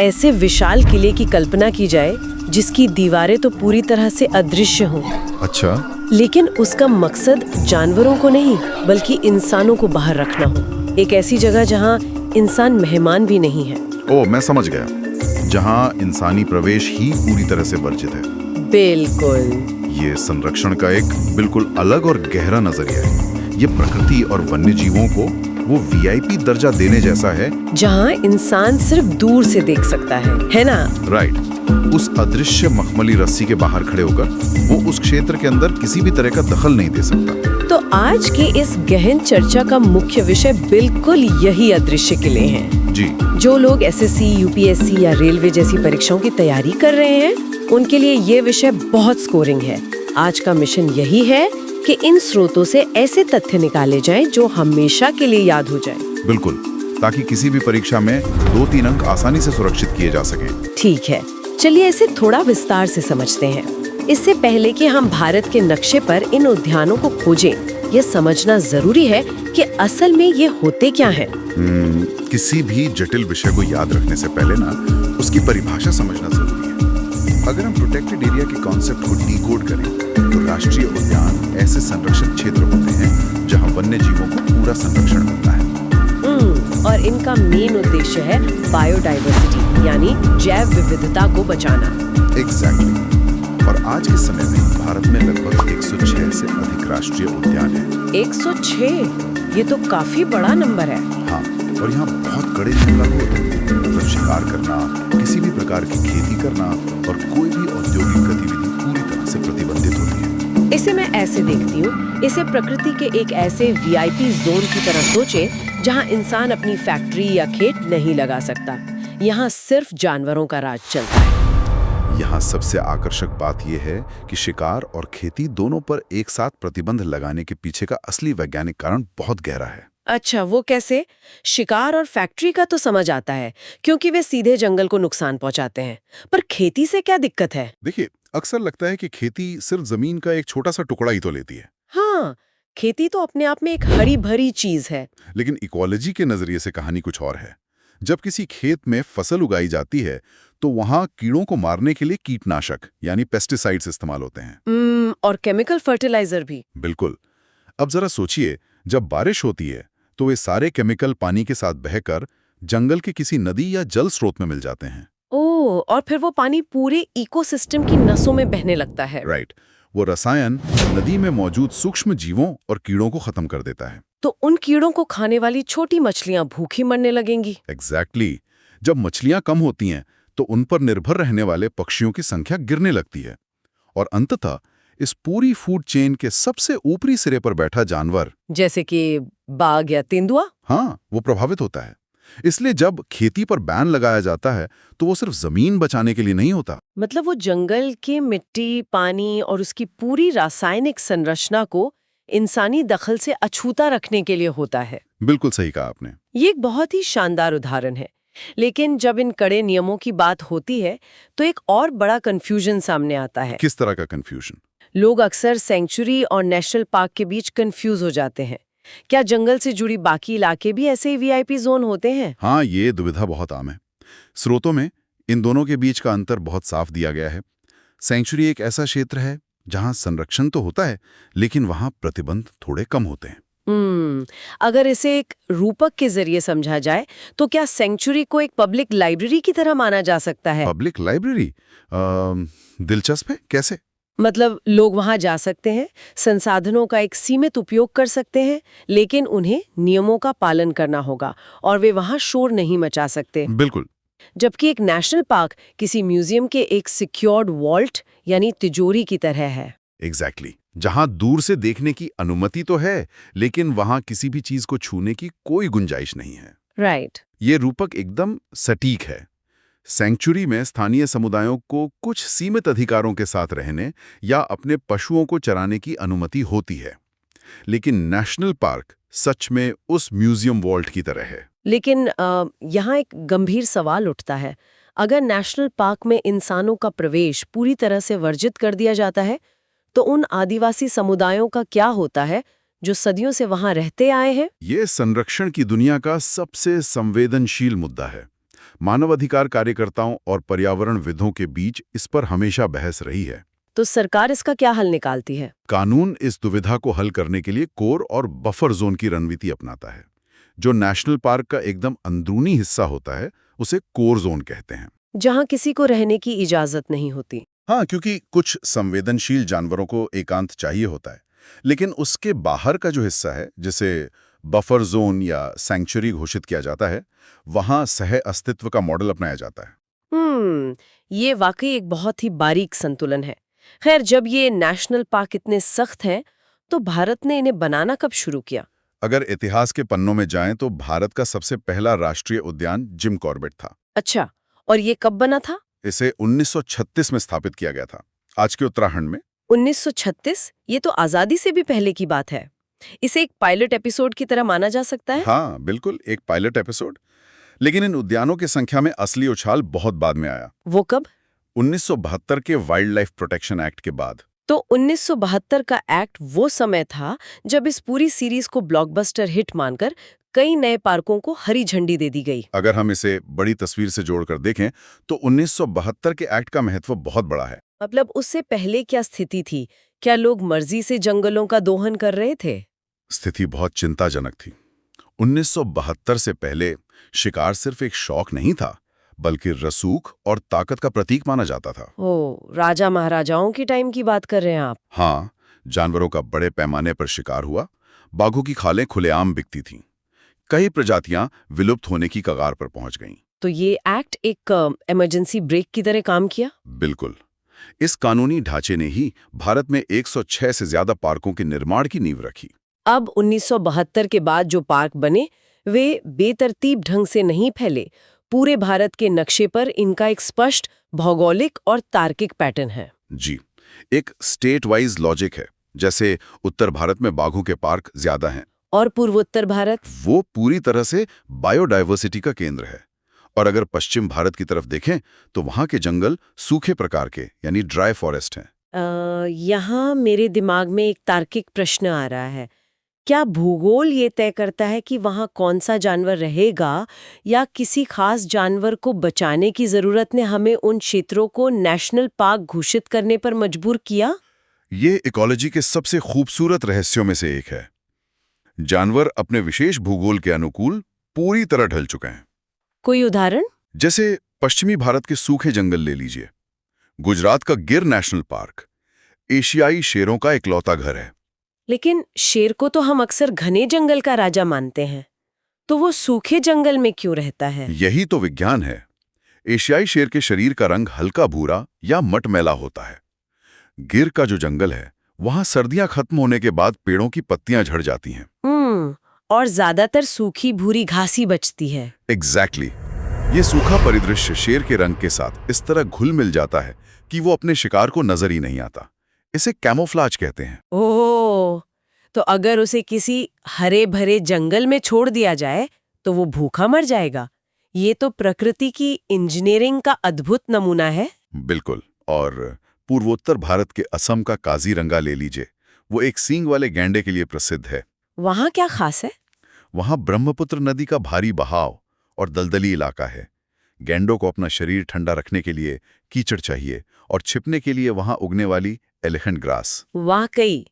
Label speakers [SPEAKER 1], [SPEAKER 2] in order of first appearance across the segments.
[SPEAKER 1] ऐसे विशाल किले की कल्पना की जाए जिसकी दीवारें तो पूरी तरह से अदृश्य हों।
[SPEAKER 2] अच्छा,
[SPEAKER 1] लेकिन उसका मकसद जानवरों को नहीं बल्कि इंसानों को बाहर रखना हो। एक ऐसी जगह जहां इंसान मेहमान भी नहीं है।
[SPEAKER 2] ओ मैं समझ गया, जहाँ इंसानी प्रवेश ही पूरी तरह से वर्जित है।
[SPEAKER 1] बिल्कुल।
[SPEAKER 2] ये संरक्षण का एक बिल्कुल अलग और गहरा नजरिया है। ये प्रकृति और वन्य जीवों को वो वीआईपी दर्जा देने जैसा है
[SPEAKER 1] जहां इंसान सिर्फ दूर से देख सकता है ना?
[SPEAKER 2] राइट। उस अदृश्य मखमली रस्सी के बाहर खड़े होकर वो उस क्षेत्र के अंदर किसी भी तरह का दखल नहीं दे सकता।
[SPEAKER 1] तो आज के इस गहन चर्चा का मुख्य विषय बिल्कुल यही अदृश्य किले हैं।
[SPEAKER 2] जी।
[SPEAKER 1] जो लोग एसएससी, यूपीएससी या रेलवे जैसी परीक्षाओं की तैयारी कर रहे हैं उनके लिए ये विषय बहुत स्कोरिंग है। आज का मिशन यही है कि इन स्रोतों से ऐसे तथ्य निकाले जाएं जो हमेशा के लिए याद हो जाएं।
[SPEAKER 2] बिल्कुल, ताकि किसी भी परीक्षा में 2-3 अंक आसानी से सुरक्षित किए जा सके।
[SPEAKER 1] ठीक है, चलिए इसे थोड़ा विस्तार से समझते हैं। इससे पहले कि हम भारत के नक्शे पर इन उद्यानों को खोजें, ये समझना जरूरी है कि असल में ये होते क्या हैं।
[SPEAKER 2] किसी भी जटिल विषय को याद रखने से पहले ना उसकी परिभाषा समझना जरूरी है। अगर हम प्रोटेक्टेड एरिया के कॉन्सेप्ट को डिकोड करें तो राष्ट्रीय उद्यान ऐसे संरक्षित क्षेत्र होते हैं जहां वन्य जीवों को पूरा संरक्षण मिलता है।
[SPEAKER 1] और इनका मेन उद्देश्य है बायोडाइवर्सिटी यानी जैव विविधता को बचाना।
[SPEAKER 2] एग्जैक्टली। और आज के समय में भारत में लगभग 106 से अधिक राष्ट्रीय उद्यान है।
[SPEAKER 1] 106? ये तो काफी बड़ा नंबर है।
[SPEAKER 2] हाँ, और यहाँ बहुत कड़े नियम लागू होते हैं। मतलब शिकार करना, किसी भी प्रकार की खेती करना और कोई भी औद्योगिक गतिविधि पूरी तरह से प्रतिबंधित होती है।
[SPEAKER 1] इसे मैं ऐसे देखती हूँ, इसे प्रकृति के एक ऐसे वीआईपी जोन की तरह सोचे जहाँ इंसान अपनी फैक्ट्री या खेत नहीं लगा सकता। यहाँ सिर्फ जानवरों का राज चलता है।
[SPEAKER 2] यहाँ सबसे आकर्षक बात यह है कि शिकार और खेती दोनों पर एक साथ प्रतिबंध लगाने के पीछे का असली वैज्ञानिक कारण बहुत गहरा है।
[SPEAKER 1] अच्छा, वो कैसे? शिकार और फैक्ट्री का तो समझ आता है क्योंकि वे सीधे जंगल को नुकसान पहुंचाते हैं, पर खेती से क्या दिक्कत है?
[SPEAKER 2] देखिए, अक्सर लगता है कि खेती सिर्फ जमीन का एक छोटा सा टुकड़ा ही तो लेती है।
[SPEAKER 1] हाँ, खेती तो अपने आप में एक हरी भरी चीज है।
[SPEAKER 2] लेकिन इकोलॉजी के नजरिए से कहानी कुछ और है। जब किसी खेत में फसल उगाई जाती है तो वहां कीड़ों को मारने के लिए कीटनाशक यानी पेस्टिसाइड्स इस्तेमाल होते हैं।
[SPEAKER 1] और केमिकल फर्टिलाइजर भी।
[SPEAKER 2] बिल्कुल। अब जरा सोचिए, जब बारिश होती है तो वे सारे केमिकल पानी के साथ बहकर जंगल के किसी नदी या जल स्रोत में मिल जाते हैं।
[SPEAKER 1] ओह, और फिर वो पानी पूरे इकोसिस्टम की नसों में बहने लगता है।
[SPEAKER 2] राइट। वो रसायन नदी में मौजूद सूक्ष्म जीवों और कीड़ों को खत्म कर देता है।
[SPEAKER 1] तो उन कीड़ों को खाने वाली छोटी मछलियां भूखी मरने लगेंगी।
[SPEAKER 2] एग्जैक्टली। जब मछलियां कम होती हैं तो उन पर निर्भर रहने वाले पक्षियों की संख्या गिरने लगती है और अंततः इस पूरी फूड चेन के सबसे ऊपरी सिरे पर बैठा जानवर,
[SPEAKER 1] जैसे कि बाघ या तेंदुआ,
[SPEAKER 2] हाँ, वो प्रभावित होता है। इसलिए जब खेती पर बैन लगाया जाता है तो वो सिर्फ जमीन बचाने के लिए नहीं होता।
[SPEAKER 1] मतलब वो जंगल के मिट्टी, पानी और उसकी पूरी रासायनिक संरचना को इंसानी दखल से अछूता रखने के लिए होता है।
[SPEAKER 2] बिल्कुल सही कहा आपने।
[SPEAKER 1] ये एक बहुत ही शानदार उदाहरण है। लेकिन जब इन कड़े नियमों की बात होती है तो एक और बड़ा कंफ्यूजन सामने आता है।
[SPEAKER 2] किस तरह का कंफ्यूजन?
[SPEAKER 1] लोग अक्सर सेंचुरी और नेशनल पार्क के बीच कंफ्यूज हो जाते हैं। क्या जंगल से जुड़ी बाकी इलाके भी ऐसे ही वीआईपी जोन होते हैं?
[SPEAKER 2] हाँ, ये दुविधा बहुत आम है। स्रोतों में इन दोनों के बीच का अंतर बहुत साफ दिया गया है। सेंचुरी एक ऐसा क्षेत्र है जहां संरक्षण तो होता है लेकिन वहां प्रतिबंध थोड़े कम होते हैं।
[SPEAKER 1] अगर इसे एक रूपक के जरिए समझा जाए तो क्या सेंचुरी को एक पब्लिक लाइब्रेरी की तरह माना जा सकता है?
[SPEAKER 2] Public library? दिलचस्प है। कैसे?
[SPEAKER 1] मतलब लोग वहां जा सकते हैं, संसाधनों का एक सीमित उपयोग कर सकते हैं, लेकिन उन्हें नियमों का पालन करना होगा और वे वहां शोर नहीं मचा सकते।
[SPEAKER 2] बिल्कुल।
[SPEAKER 1] जबकि एक नेशनल पार्क किसी म्यूजियम के एक सिक्योर्ड वॉल्ट यानी तिजोरी की तरह है।
[SPEAKER 2] एग्जैक्टली। जहां दूर से देखने की अनुमति तो है लेकिन वहां किसी भी चीज को छूने की कोई गुंजाइश नहीं है।
[SPEAKER 1] राइट।
[SPEAKER 2] ये रूपक एकदम सटीक है। सेंचुरी में स्थानीय समुदायों को कुछ सीमित अधिकारों के साथ रहने या अपने पशुओं को चराने की अनुमति होती है, लेकिन नेशनल पार्क सच में उस म्यूजियम वॉल्ट की तरह है।
[SPEAKER 1] लेकिन यहाँ एक गंभीर सवाल उठता है। अगर नेशनल पार्क में इंसानों का प्रवेश पूरी तरह से वर्जित कर दिया जाता है तो उन आदिवासी समुदायों का क्या होता है जो सदियों से वहां रहते आए हैं?
[SPEAKER 2] ये संरक्षण की दुनिया का सबसे संवेदनशील मुद्दा है। मानवाधिकार कार्यकर्ताओं और पर्यावरणविदों के बीच इस पर हमेशा बहस रही है।
[SPEAKER 1] तो सरकार इसका क्या हल निकालती है?
[SPEAKER 2] कानून इस दुविधा को हल करने के लिए कोर और बफर जोन की रणनीति अपनाता है। जो नेशनल पार्क का एकदम अंदरूनी हिस्सा होता है उसे कोर जोन कहते हैं।
[SPEAKER 1] जहाँ किसी को रहने की इजाजत नहीं होती।
[SPEAKER 2] हाँ, क्योंकि कुछ संवेदनशील जानवरों को एकांत चाहिए होता है, लेकिन उसके बाहर का जो हिस्सा है, जिसे बफर जोन या सैंक्चुरी घोषित किया जाता है, वहां सह अस्तित्व का मॉडल अपनाया जाता है।
[SPEAKER 1] ये वाकई एक बहुत ही बारीक संतुलन है। खैर, जब ये नेशनल पार्क इतने सख्त हैं, तो भारत ने इन्हें बनाना कब शुरू किया?
[SPEAKER 2] अगर इतिहास के पन्नों में जाएं तो भारत का सबसे पहला राष्ट्रीय उद्यान जिम कॉर्बेट था।
[SPEAKER 1] अच्छा, और ये कब बना था?
[SPEAKER 2] इसे 1936 में स्थापित किया गया था, आज के उत्तराखंड में।
[SPEAKER 1] 1936? ये तो आजादी से भी पहले की बात है। इसे एक पायलट एपिसोड की तरह माना जा सकता है?
[SPEAKER 2] हाँ, बिल्कुल, एक पायलट एपिसोड। लेकिन इन उद्यानों की संख्या में असली उछाल बहुत बाद में आया।
[SPEAKER 1] वो कब?
[SPEAKER 2] 1972 के वाइल्ड लाइफ प्रोटेक्शन एक्ट के बाद।
[SPEAKER 1] तो 1972 का एक्ट वो समय था जब इस पूरी सीरीज को ब्लॉकबस्टर हिट मानकर कई नए पार्कों को हरी झंडी दे दी गई।
[SPEAKER 2] अगर हम इसे बड़ी तस्वीर से जोड़कर देखें तो 1972 के एक्ट का महत्व बहुत बड़ा है।
[SPEAKER 1] मतलब उससे पहले क्या स्थिति थी? क्या लोग मर्जी से जंगलों का दोहन कर रहे थे?
[SPEAKER 2] स्थिति बहुत चिंताजनक थी। 1972 से पहले शिकार सिर्फ एक शौक नहीं था, बल्कि रसूख और ताकत का प्रतीक माना जाता था।
[SPEAKER 1] ओ, राजा महाराजाओं की टाइम की बात कर रहे हैं आप?
[SPEAKER 2] हाँ, जानवरों का बड़े पैमाने पर शिकार हुआ, बाघों की खालें खुलेआम बिकती थीं। कई प्रजातियां विलुप्त होने की कगार पर पहुंच गईं।
[SPEAKER 1] तो ये एक्ट एक इमरजेंसी ब्रेक की तरह काम किया?
[SPEAKER 2] बिल्कुल। इस कानूनी ढांचे ने ही भारत में 106 से ज्यादा पार्कों के निर्माण की नींव रखी।
[SPEAKER 1] अब 1972 के बाद जो पार्क बने वे बेतरतीब ढंग से नहीं फैले। पूरे भारत के नक्शे पर इनका एक स्पष्ट भौगोलिक और तार्किक पैटर्न है।
[SPEAKER 2] जी, एक स्टेट वाइज लॉजिक है। जैसे उत्तर भारत में बाघों के पार्क ज्यादा हैं
[SPEAKER 1] और पूर्वोत्तर भारत?
[SPEAKER 2] वो पूरी तरह से बायोडायवर्सिटी का केंद्र है। और अगर पश्चिम भारत की तरफ देखें तो वहां के जंगल सूखे प्रकार के यानी ड्राई फॉरेस्ट हैं।
[SPEAKER 1] यहाँ मेरे दिमाग में एक तार्किक प्रश्न आ रहा है। क्या भूगोल ये तय करता है कि वहाँ कौन सा जानवर रहेगा, या किसी खास जानवर को बचाने की जरूरत ने हमें उन क्षेत्रों को नेशनल पार्क घोषित करने पर मजबूर किया?
[SPEAKER 2] ये इकोलॉजी के सबसे खूबसूरत रहस्यों में से एक है। जानवर अपने विशेष भूगोल के अनुकूल पूरी तरह ढल चुके हैं।
[SPEAKER 1] कोई उदाहरण?
[SPEAKER 2] जैसे पश्चिमी भारत के सूखे जंगल ले लीजिए। गुजरात का गिर नेशनल पार्क एशियाई शेरों का इकलौता घर है।
[SPEAKER 1] लेकिन शेर को तो हम अक्सर घने जंगल का राजा मानते हैं, तो वो सूखे जंगल में क्यों रहता है?
[SPEAKER 2] यही तो विज्ञान है। एशियाई शेर के शरीर का रंग हल्का भूरा या मटमैला होता है। गिर का जो जंगल है वहां सर्दियां खत्म होने के बाद पेड़ों की पत्तियां झड़ जाती हैं।
[SPEAKER 1] और ज्यादातर सूखी भूरी घास ही बचती है।
[SPEAKER 2] एग्जैक्टली। ये सूखा परिदृश्य शेर के रंग के साथ इस तरह घुल मिल जाता है कि वो अपने शिकार को नजर ही नहीं आता। इसे कैमोफ्लाज कहते हैं।
[SPEAKER 1] ओह, तो अगर उसे किसी हरे भरे जंगल में छोड़ दिया जाए तो वो भूखा मर जाएगा। ये तो प्रकृति की इंजीनियरिंग का अद्भुत नमूना है।
[SPEAKER 2] बिल्कुल। और पूर्वोत्तर भारत के असम का काजीरंगा ले लीजिए। वो एक सींग वाले गैंडे के लिए प्रसिद्ध है।
[SPEAKER 1] वहाँ क्या खास है?
[SPEAKER 2] वहां ब्रह्मपुत्र नदी का भारी बहाव और दलदली इलाका है। गैंडों को अपना शरीर ठंडा रखने के लिए कीचड़ चाहिए और छिपने के लिए वहां उगने वाली एलिफेंट ग्रास।
[SPEAKER 1] वाकई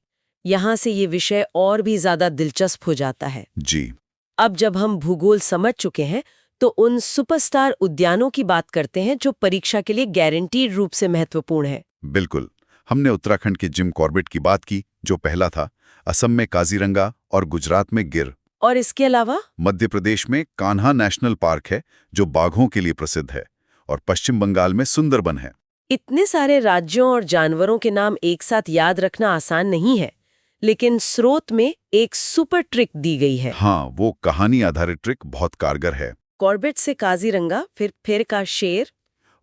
[SPEAKER 1] यहाँ से ये विषय और भी ज्यादा दिलचस्प हो जाता है।
[SPEAKER 2] जी।
[SPEAKER 1] अब जब हम भूगोल समझ चुके हैं तो उन सुपरस्टार उद्यानों की बात करते हैं जो परीक्षा के लिए गारंटीड रूप से महत्वपूर्ण है।
[SPEAKER 2] बिल्कुल। हमने उत्तराखंड के जिम कॉर्बेट की बात की जो पहला था, असम में काजीरंगा और गुजरात में गिर।
[SPEAKER 1] और इसके अलावा
[SPEAKER 2] मध्य प्रदेश में कान्हा नेशनल पार्क है जो बाघों के लिए प्रसिद्ध है, और पश्चिम बंगाल में सुंदरबन है।
[SPEAKER 1] इतने सारे राज्यों और जानवरों के नाम एक साथ याद रखना आसान नहीं है, लेकिन स्रोत में एक सुपर ट्रिक दी गई है।
[SPEAKER 2] हाँ, वो कहानी आधारित ट्रिक बहुत कारगर है।
[SPEAKER 1] कॉर्बेट से काजीरंगा, फिर का शेर,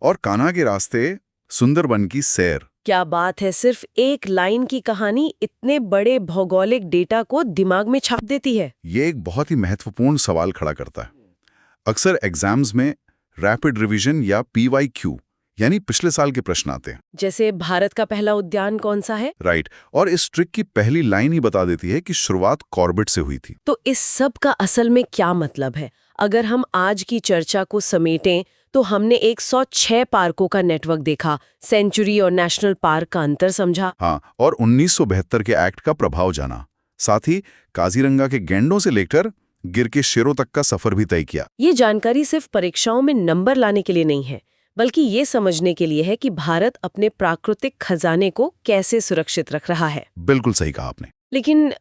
[SPEAKER 2] और कान्हा के रास्ते सुंदरबन की सैर।
[SPEAKER 1] क्या बात है! सिर्फ एक लाइन की कहानी इतने बड़े भौगोलिक डेटा को दिमाग में छाप देती है।
[SPEAKER 2] ये एक बहुत ही महत्वपूर्ण सवाल खड़ा करता है। अक्सर एग्जाम्स में रैपिड रिवीजन या PYQ यानी पिछले साल के प्रश्न आते हैं।
[SPEAKER 1] जैसे भारत का पहला उद्यान कौन सा है?
[SPEAKER 2] राइट। और इस ट्रिक की पहली लाइन ही बता देती है कि शुरुआत कॉर्बेट से हुई थी।
[SPEAKER 1] तो इस सब का असल में क्या मतलब है? अगर हम आज की चर्चा को समेटें तो हमने 106 पार्कों का नेटवर्क देखा, सेंचुरी और नेशनल पार्क का अंतर समझा।
[SPEAKER 2] हाँ, और 1972 के एक्ट का प्रभाव जाना। साथ ही काजीरंगा के गैंडों से लेकर गिर के शेरों तक का सफर भी तय किया।
[SPEAKER 1] ये जानकारी सिर्फ परीक्षाओं में नंबर लाने के लिए नहीं है, बल्कि ये समझने के लिए है कि भारत अपने प्राकृतिक खजाने को कैसे सुरक्षित रख रहा है।
[SPEAKER 2] बिल्कुल सही कहा आपने।
[SPEAKER 1] लेकिन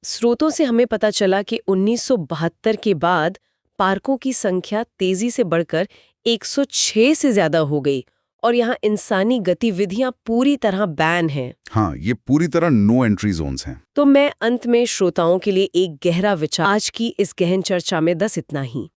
[SPEAKER 1] स्रोतों से हमें पता चला कि 1972 के बाद पार्कों की संख्या तेजी से बढ़कर 106 से ज्यादा हो गई और यहाँ इंसानी गतिविधियां पूरी तरह बैन हैं।
[SPEAKER 2] हाँ, ये पूरी तरह नो एंट्री जोन्स हैं।
[SPEAKER 1] तो मैं अंत में श्रोताओं के लिए एक गहरा विचार आज की इस गहन चर्चा में बस इतना ही।